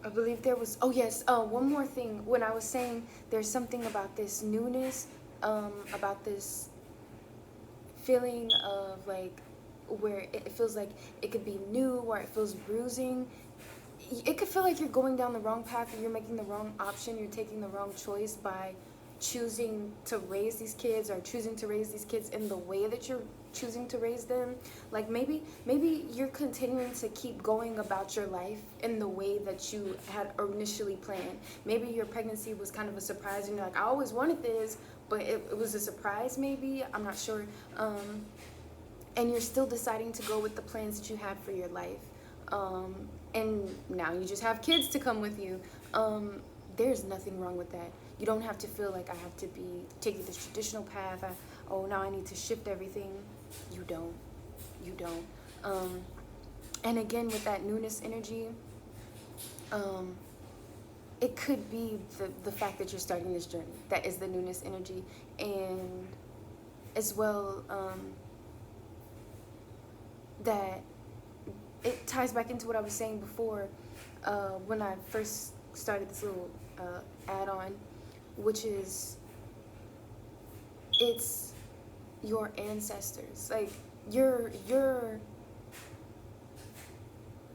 I believe there was, oh yes, one more thing. When I was saying there's something about this newness, about this feeling of like where it feels like it could be new, or it feels bruising. It could feel like you're going down the wrong path, or you're making the wrong option, you're taking the wrong choice by choosing to raise these kids, or choosing to raise these kids in the way that you're choosing to raise them. Like maybe you're continuing to keep going about your life in the way that you had initially planned. Maybe your pregnancy was kind of a surprise and you're like, I always wanted this, but it was a surprise. Maybe, I'm not sure. And you're still deciding to go with the plans that you have for your life. And now you just have kids to come with you. There's nothing wrong with that. You don't have to feel like I have to be taking this traditional path. Oh, now I need to shift everything. You don't. You don't. And again, with that newness energy, it could be the fact that you're starting this journey. That is the newness energy. And as well, that it ties back into what I was saying before, when I first started this little add-on, which is, it's your ancestors. Like you're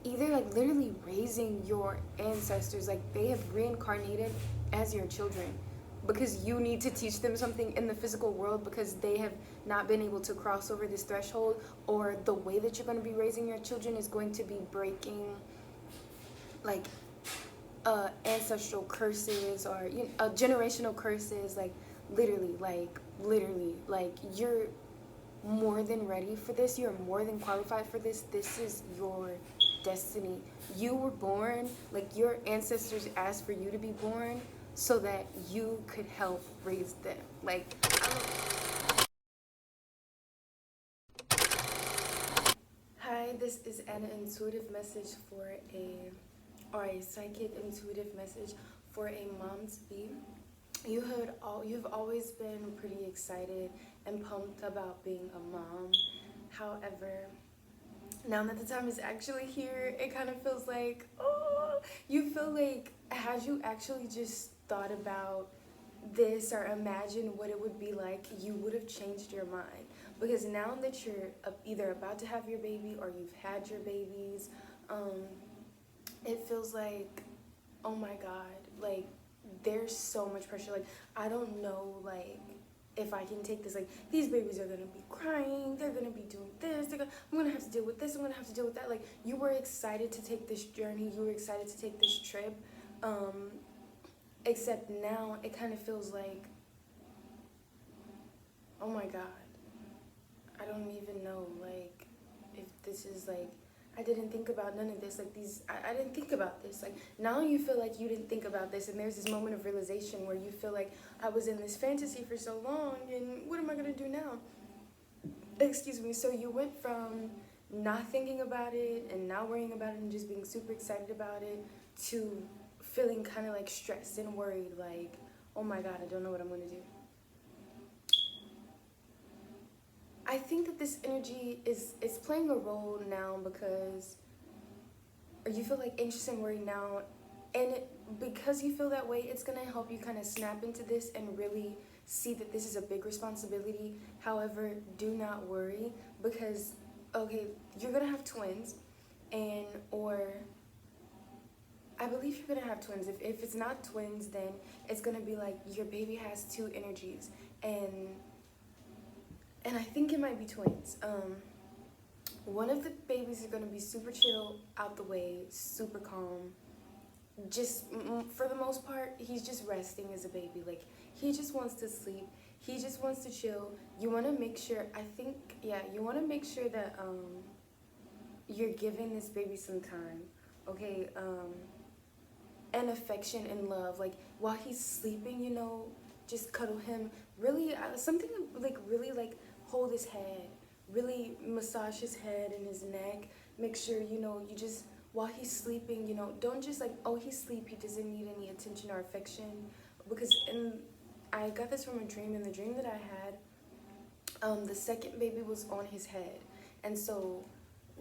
either like literally raising your ancestors, like they have reincarnated as your children, because you need to teach them something in the physical world, because they have not been able to cross over this threshold, or the way that you're going to be raising your children is going to be breaking like ancestral curses, or generational curses. Like literally, like you're more than ready for this. You're more than qualified for this. This is your destiny. You were born, like your ancestors asked for you to be born so that you could help raise them. Like, hi, this is an intuitive message for a psychic intuitive message for a mom to be. You've always been pretty excited and pumped about being a mom. However, now that the time is actually here, it kind of feels like, oh, you feel like, had you actually just thought about this or imagined what it would be like, you would have changed your mind. Because now that you're either about to have your baby or you've had your babies, it feels like, oh my God, like there's so much pressure. Like, I don't know, like, if I can take this. Like, these babies are gonna be crying, they're gonna be doing this, I'm gonna have to deal with this, I'm gonna have to deal with that. Like, you were excited to take this journey, you were excited to take this trip, except now it kind of feels like, oh my God, I don't even know, like, if this is like, I didn't think about none of this. Like, I didn't think about this. Like, now you feel like you didn't think about this, and there's this moment of realization where you feel like, I was in this fantasy for so long, and what am I gonna do now? Excuse me. So you went from not thinking about it and not worrying about it and just being super excited about it, to feeling kind of like stressed and worried, like, oh my God, I don't know what I'm gonna do. I think that this energy is playing a role now, because you feel like anxious and worried now, and because you feel that way, it's gonna help you kind of snap into this and really see that this is a big responsibility. However, do not worry, because okay, you're gonna have twins, and or I believe you're gonna have twins. If it's not twins, then it's gonna be like your baby has two energies, and I think it might be twins. One of the babies is gonna be super chill, out the way, super calm. Just for the most part, he's just resting as a baby. Like, he just wants to sleep. He just wants to chill. You want to make sure. I think, yeah, you want to make sure that you're giving this baby some time. Okay, and affection and love. Like, while he's sleeping, just cuddle him. Really, something like really like hold his head, really massage his head and his neck. Make sure you just, while he's sleeping, don't just like, oh, he's asleep, he doesn't need any attention or affection. Because I got this from a dream. In the dream that I had, the second baby was on his head, and so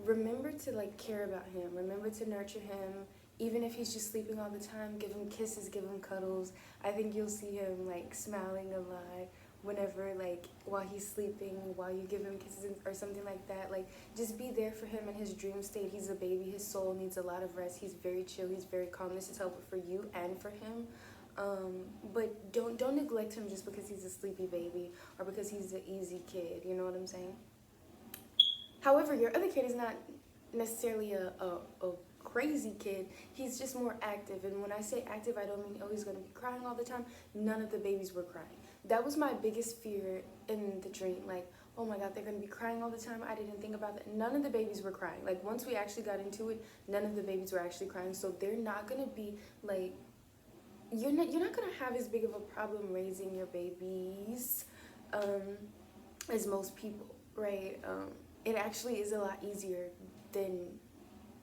remember to like care about him. Remember to nurture him even if he's just sleeping all the time, give him kisses, give him cuddles. I think you'll see him like smiling a lot whenever, like, while he's sleeping, while you give him kisses or something like that. Like, just be there for him in his dream state. He's a baby. His soul needs a lot of rest. He's very chill. He's very calm. This is helpful for you and for him. But don't neglect him just because he's a sleepy baby or because he's an easy kid. You know what I'm saying? However, your other kid is not necessarily a crazy kid. He's just more active. And when I say active, I don't mean, oh, he's going to be crying all the time. None of the babies were crying. That was my biggest fear in the dream. Like, oh my God, they're going to be crying all the time. I didn't think about that. None of the babies were crying. Like, once we actually got into it, none of the babies were actually crying. So they're not going to be like, you're not going to have as big of a problem raising your babies as most people, right? It actually is a lot easier than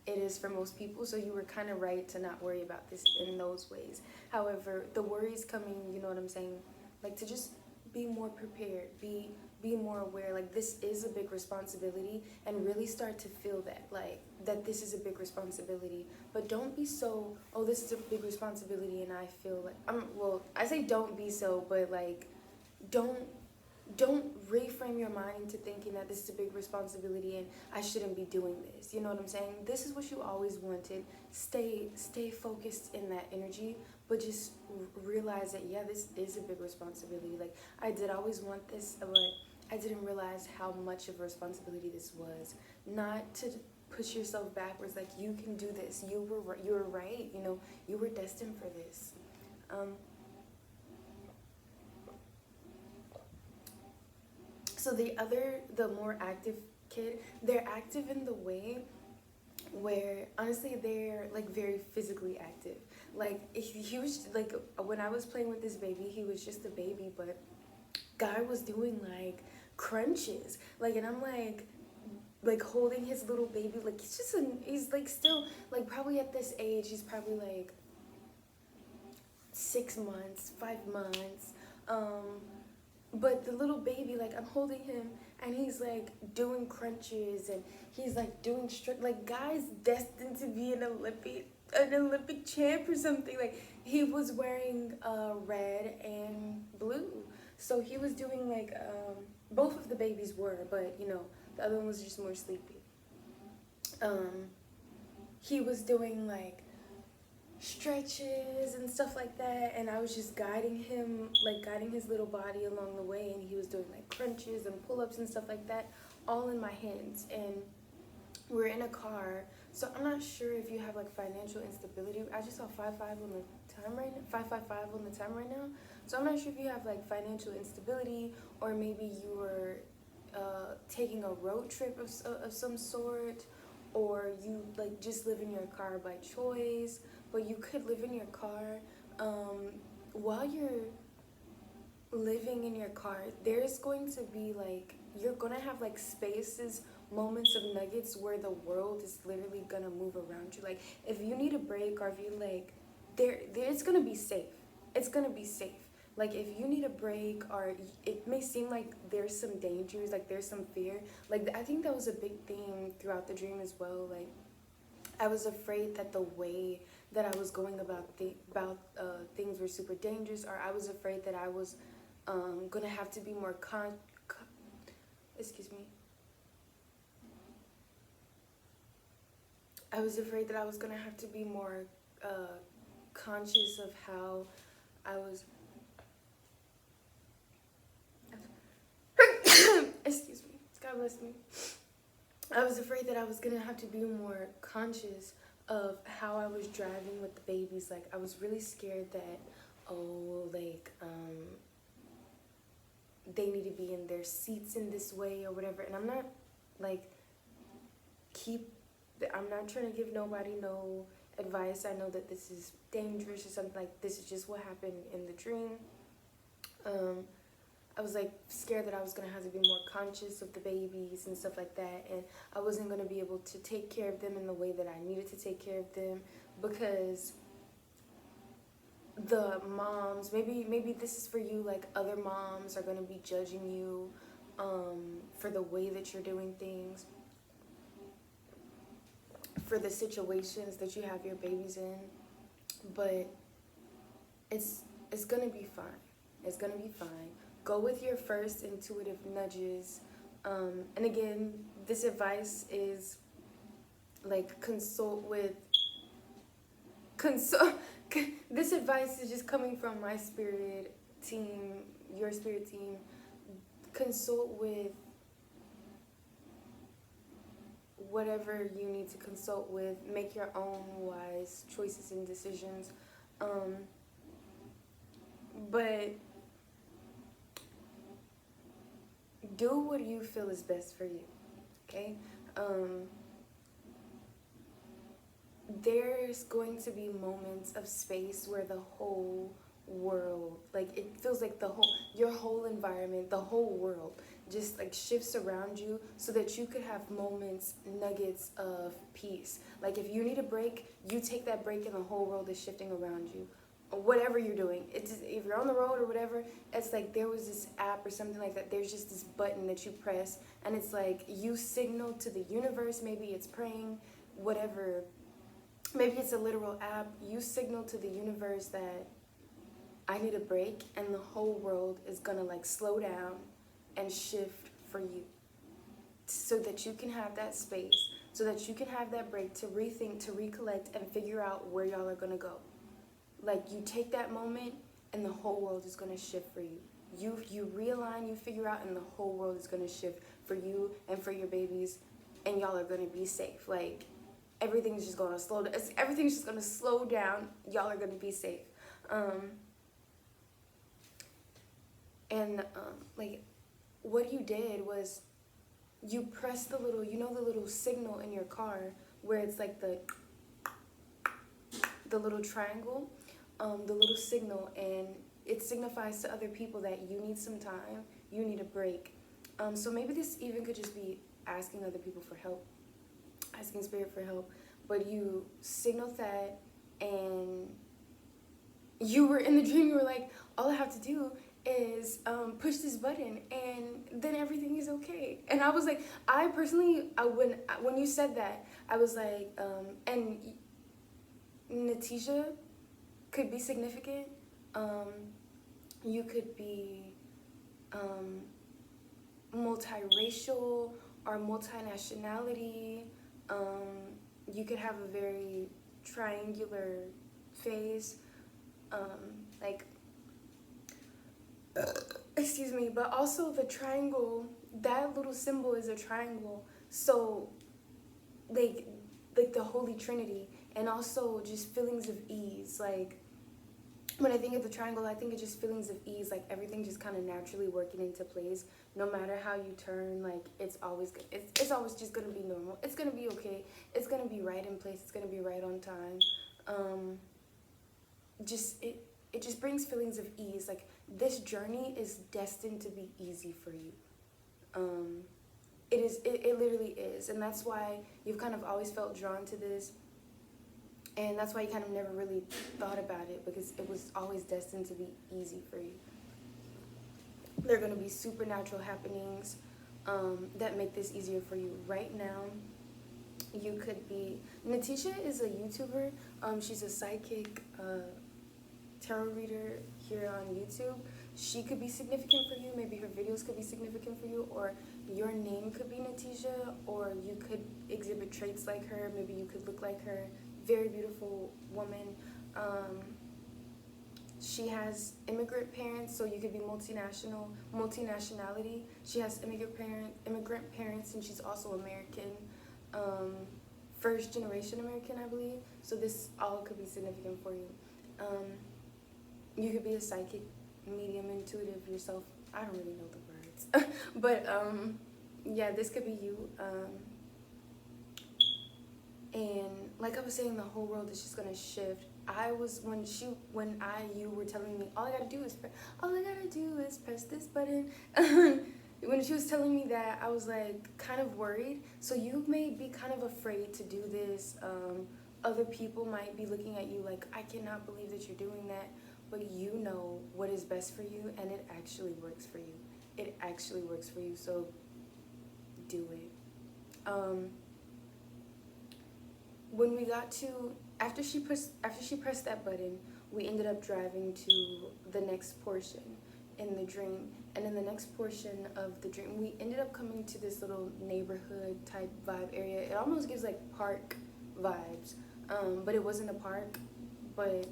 it is for most people, so you were kind of right to not worry about this in those ways. However, the worries coming, you know what I'm saying, like to just be more prepared, be more aware, like this is a big responsibility, and really start to feel that, like, that this is a big responsibility. But don't be so, oh, this is a big responsibility and I feel like, well, I say don't be so, but like, don't reframe your mind into thinking that this is a big responsibility and I shouldn't be doing this. You know what I'm saying? This is what you always wanted. Stay focused in that energy, but just realize that, yeah, this is a big responsibility. Like, I did always want this, but I didn't realize how much of a responsibility this was. Not to push yourself backwards, like, you can do this. You were right. You know, you were destined for this. So the more active kid, they're active in the way where, honestly, they're like very physically active. Like, he was like, when I was playing with this baby, he was just a baby, but guy was doing like crunches, like, and I'm like holding his little baby, like he's like still like probably at this age, he's probably like 6 months, 5 months. But the little baby, like, I'm holding him, and he's, like, doing crunches, and he's, like, doing like, guy's destined to be an Olympic champ or something. Like, he was wearing red and blue. So he was doing, like, both of the babies were, but, you know, the other one was just more sleepy. He was doing, like, stretches and stuff like that, and I was just guiding him, like guiding his little body along the way, and he was doing like crunches and pull-ups and stuff like that, all in my hands. And we're in a car, so I'm not sure if you have like financial instability. I just saw 555 on the time right now, 555 on the time right now, so I'm not sure if you have like financial instability, or maybe you were taking a road trip of some sort, or you like just live in your car by choice. But you could live in your car. While you're living in your car, there's going to be like, you're gonna have like spaces, moments of nuggets where the world is literally gonna move around you. Like, if you need a break, or if you like, it's gonna be safe. It's gonna be safe. Like, if you need a break, or it may seem like there's some dangers, like there's some fear. Like, I think that was a big theme throughout the dream as well. Like, I was afraid that the way that I was going about things were super dangerous, or I was afraid that I was gonna have to be more excuse me. I was afraid that I was gonna have to be more conscious of how I was. Excuse me. God bless me. I was afraid that I was gonna have to be more conscious of how I was driving with the babies. Like, I was really scared that, oh, like, they need to be in their seats in this way or whatever. And I'm not, like, I'm not trying to give nobody no advice. I know that this is dangerous or something. Like, this is just what happened in the dream. I was like scared that I was gonna have to be more conscious of the babies and stuff like that, and I wasn't gonna be able to take care of them in the way that I needed to take care of them, because the moms, maybe this is for you, like other moms are gonna be judging you for the way that you're doing things, for the situations that you have your babies in, but it's gonna be fine. It's gonna be fine. Go with your first intuitive nudges. And again, this advice is like this advice is just coming from my spirit team, your spirit team. Consult with whatever you need to consult with. Make your own wise choices and decisions. But do what you feel is best for you, okay? There's going to be moments of space where the whole world, like it feels like your whole environment, the whole world just like shifts around you, so that you could have moments, nuggets of peace. Like if you need a break, you take that break and the whole world is shifting around you. Whatever you're doing, it's just, if you're on the road or whatever, it's like there was this app or something like that, there's just this button that you press, and it's like you signal to the universe, maybe it's praying, whatever, maybe it's a literal app, you signal to the universe that I need a break, and the whole world is gonna like slow down and shift for you, so that you can have that space, so that you can have that break to rethink, to recollect, and figure out where y'all are gonna go. Like you take that moment and the whole world is gonna shift for you. You realign, you figure out, and the whole world is gonna shift for you and for your babies, and y'all are gonna be safe. Like everything's just gonna slow down. Everything's just gonna slow down. Y'all are gonna be safe. Like what you did was you pressed the little, you know, the little signal in your car where it's like the little triangle, the little signal, and it signifies to other people that you need some time, you need a break. So maybe this even could just be asking other people for help, asking spirit for help, but you signaled that, and you were in the dream, you were like, all I have to do is push this button and then everything is okay. And I was like, I personally, when you said that, I was like, and Natisha could be significant. You could be multiracial or multinationality. You could have a very triangular face, like excuse me, but also the triangle, that little symbol is a triangle, so like the Holy Trinity, and also just feelings of ease. Like when I think of the triangle, I think of just feelings of ease, like everything just kind of naturally working into place. No matter how you turn, like it's always just gonna be normal. It's gonna be okay. It's gonna be right in place. It's gonna be right on time. It just brings feelings of ease. Like this journey is destined to be easy for you. It literally is, and that's why you've kind of always felt drawn to this, and that's why you kind of never really thought about it, because it was always destined to be easy for you. There are going to be supernatural happenings that make this easier for you. Right now, you could be... Natisha is a YouTuber. She's a psychic tarot reader here on YouTube. She could be significant for you. Maybe her videos could be significant for you, or your name could be Natisha, or you could exhibit traits like her. Maybe you could look like her. Very beautiful woman. She has immigrant parents, so you could be multinationality. She has immigrant parents, and she's also American, first generation American, I believe. So this all could be significant for you. You could be a psychic, medium, intuitive yourself. I don't really know the words, but yeah, this could be you. And like I was saying, the whole world is just gonna shift. You were telling me all I gotta do is press this button. When she was telling me that, I was like kind of worried. So you may be kind of afraid to do this. Other people might be looking at you like, I cannot believe that you're doing that. But you know what is best for you, and it actually works for you. It actually works for you, so do it. when we got to after she pressed that button, we ended up driving to the next portion in the dream. And in the next portion of the dream, we ended up coming to this little neighborhood type vibe area. It almost gives like park vibes, but it wasn't a park. But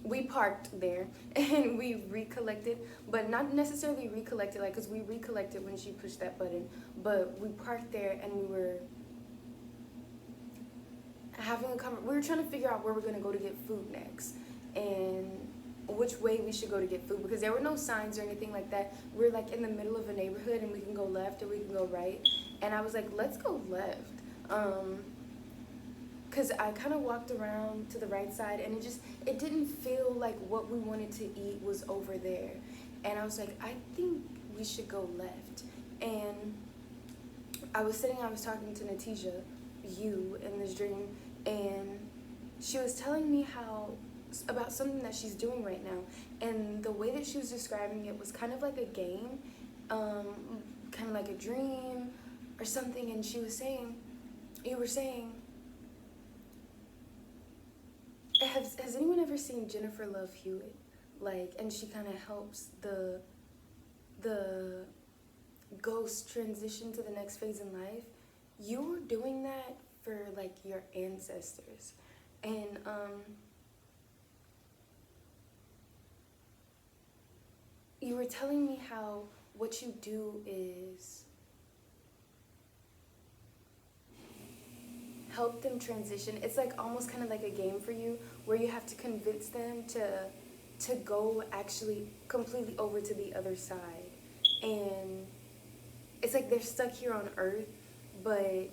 we parked there and we recollected, but not necessarily recollected, like, because we recollected when she pushed that button. But we parked there and we were we were trying to figure out where we're gonna go to get food next, and which way we should go to get food, because there were no signs or anything like that. We're like in the middle of a neighborhood and we can go left or we can go right. And I was like, let's go left. Because I kind of walked around to the right side and it didn't feel like what we wanted to eat was over there. And I was like, I think we should go left. And I was talking to Natija, you, in this dream, and she was telling me about something that she's doing right now. And the way that she was describing it was kind of like a game, kind of like a dream or something. And you were saying, has anyone ever seen Jennifer Love Hewitt? Like, and she kind of helps the ghost transition to the next phase in life. You were doing that for like your ancestors. And you were telling me how what you do is help them transition. It's like almost kind of like a game for you, where you have to convince them to go actually completely over to the other side. And it's like they're stuck here on Earth, but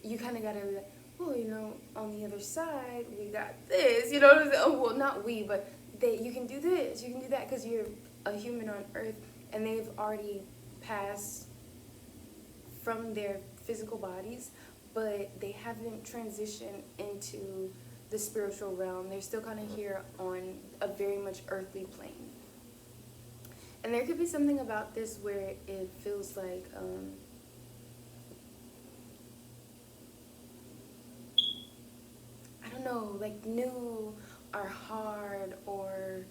you kind of gotta be like, well, you know, on the other side we got this, you know what I'm saying? Oh, well, not we, but you can do this, you can do that, because you're a human on Earth, and they've already passed from their physical bodies, but they haven't transitioned into the spiritual realm. They're still kind of here on a very much earthly plane. And there could be something about this where it feels like, I don't know, like new or hard or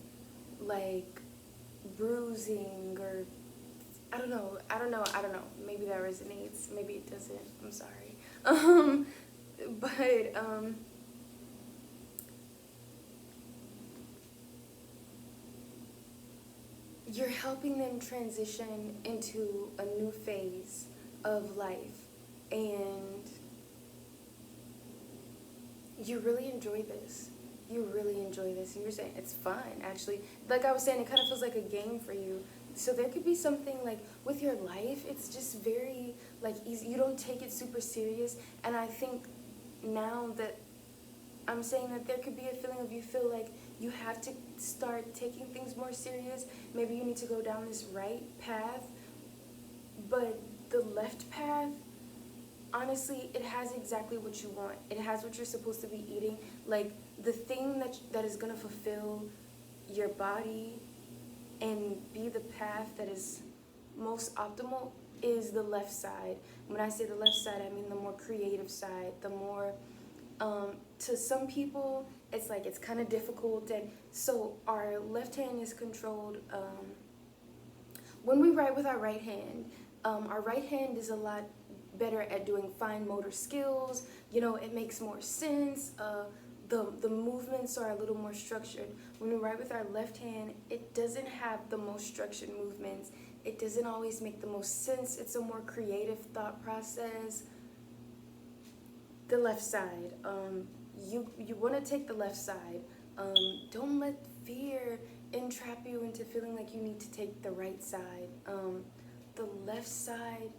like bruising, or I don't know. Maybe that resonates, maybe it doesn't, I'm sorry. But you're helping them transition into a new phase of life, and you really enjoy this. You really enjoy this. And you're saying it's fun, actually. Like I was saying, it kind of feels like a game for you. So there could be something like with your life, it's just very like easy. You don't take it super serious. And I think now that I'm saying that, there could be a feeling of you feel like you have to start taking things more serious. Maybe you need to go down this right path, but the left path, honestly, it has exactly what you want. It has what you're supposed to be eating. Like, the thing that is going to fulfill your body and be the path that is most optimal is the left side. When I say the left side, I mean the more creative side, the more, to some people, it's like it's kind of difficult. And so our left hand is controlled, when we write with our right hand is a lot better at doing fine motor skills. You know, it makes more sense. The movements are a little more structured. When we write with our left hand, it doesn't have the most structured movements. It doesn't always make the most sense. It's a more creative thought process. The left side, you want to take the left side. Don't let fear entrap you into feeling like you need to take the right side. The left side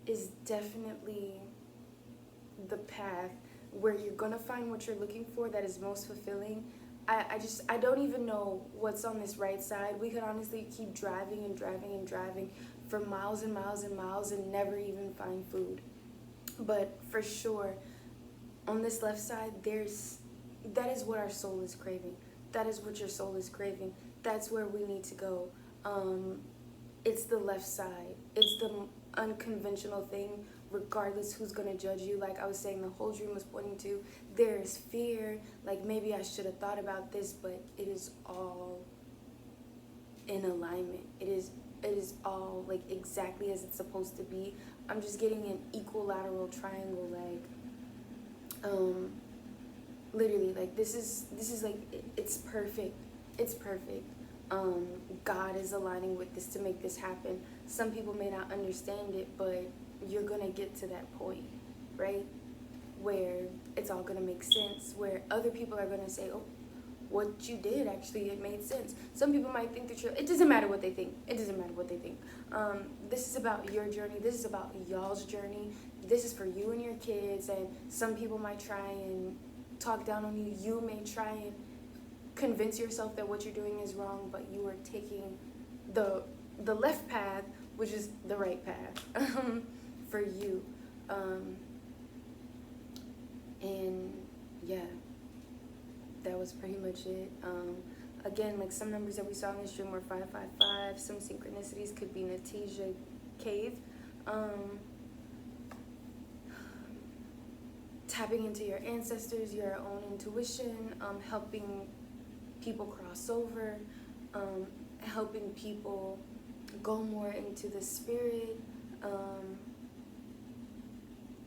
is definitely the path where you're gonna find what you're looking for that is most fulfilling. I don't even know what's on this right side. We could honestly keep driving and driving and driving for miles and miles and miles and never even find food. But for sure, on this left side, that is what our soul is craving. That is what your soul is craving. That's where we need to go. It's the left side. It's the unconventional thing regardless who's gonna judge you. Like I was saying, the whole dream was pointing to there's fear, like maybe I should have thought about this, but it is all in alignment. It is all like exactly as it's supposed to be. I'm just getting an equilateral triangle, like literally, like this is like it's perfect. It's perfect. God is aligning with this to make this happen. Some people may not understand it, but you're gonna get to that point, right? Where it's all gonna make sense, where other people are gonna say, oh, what you did, actually, it made sense. Some people might think that it doesn't matter what they think. It doesn't matter what they think. This is about your journey. This is about y'all's journey. This is for you and your kids, and some people might try and talk down on you. You may try and convince yourself that what you're doing is wrong, but you are taking the left path, which is the right path for you. And yeah, that was pretty much it. Again, like some numbers that we saw in this dream were 555. Some synchronicities could be Natija Cave. Tapping into your ancestors, your own intuition, helping people cross over, helping people go more into the spirit,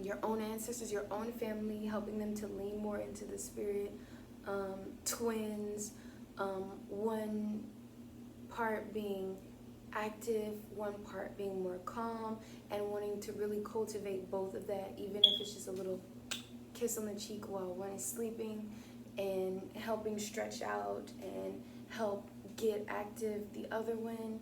your own ancestors, your own family, helping them to lean more into the spirit, twins, one part being active, one part being more calm, and wanting to really cultivate both of that, even if it's just a little kiss on the cheek while one is sleeping, and helping stretch out and help get active the other one.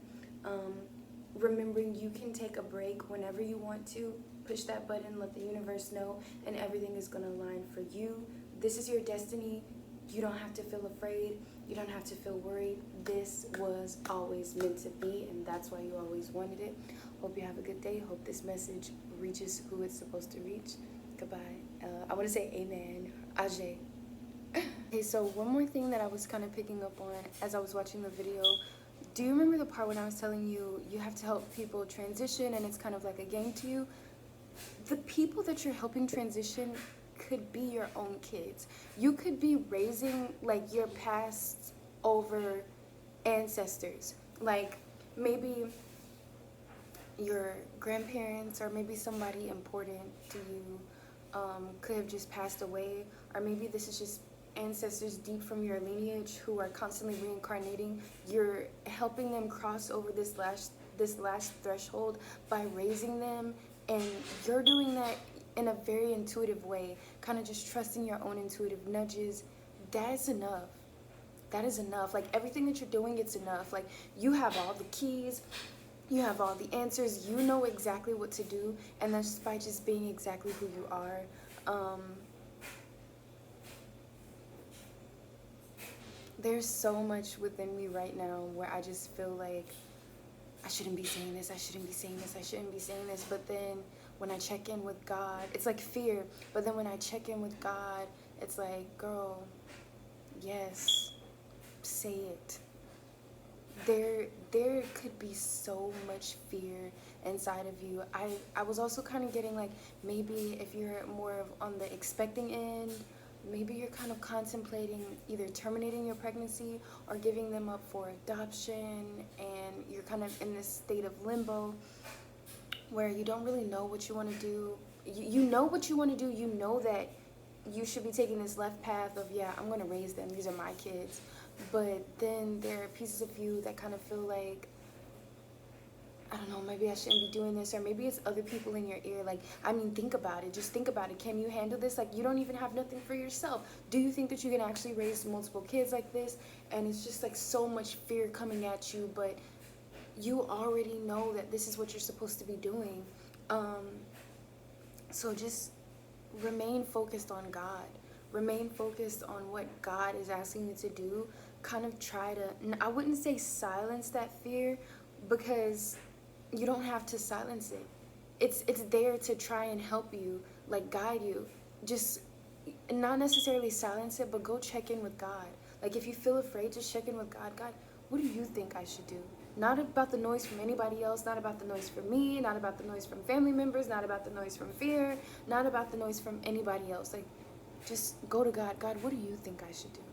Remembering you can take a break whenever you want to. Push that button, let the universe know, and everything is going to align for you. This is your destiny. You don't have to feel afraid. You don't have to feel worried. This was always meant to be, and that's why you always wanted it. Hope you have a good day. Hope this message reaches who it's supposed to reach. Goodbye. I want to say amen. Ajay. Okay, so one more thing that I was kind of picking up on as I was watching the video. Do you remember the part when I was telling you you have to help people transition and it's kind of like a game to you? The people that you're helping transition could be your own kids. You could be raising like your past over ancestors. Like maybe your grandparents or maybe somebody important to you could have just passed away, or maybe this is just ancestors deep from your lineage who are constantly reincarnating. You're helping them cross over this last threshold by raising them, and you're doing that in a very intuitive way, kind of just trusting your own intuitive nudges. That is enough. That is enough. Like everything that you're doing, it's enough. Like you have all the keys, you have all the answers, you know exactly what to do, and that's by just being exactly who you are. There's so much within me right now where I just feel like I shouldn't be saying this, I shouldn't be saying this, I shouldn't be saying this. But then when I check in with God, it's like fear. But then when I check in with God, it's like, girl, yes, say it. There could be so much fear inside of you. I was also kind of getting like, maybe if you're more on the expecting end, maybe you're kind of contemplating either terminating your pregnancy or giving them up for adoption, and you're kind of in this state of limbo where you don't really know what you want to do. You know what you want to do. You know that you should be taking this left path of, yeah, I'm going to raise them. These are my kids. But then there are pieces of you that kind of feel like, I don't know, maybe I shouldn't be doing this, or maybe it's other people in your ear. Like, I mean, think about it. Just think about it. Can you handle this? Like, you don't even have nothing for yourself. Do you think that you can actually raise multiple kids like this? And it's just like so much fear coming at you, but you already know that this is what you're supposed to be doing. So just remain focused on God. Remain focused on what God is asking you to do. Kind of try to, I wouldn't say silence that fear, because you don't have to silence it. It's there to try and help you, like guide you. Just not necessarily silence it, but go check in with God. Like if you feel afraid, just check in with God. God, what do you think I should do? Not about the noise from anybody else, not about the noise from me, not about the noise from family members, not about the noise from fear, not about the noise from anybody else. Like, just go to God. God, what do you think I should do?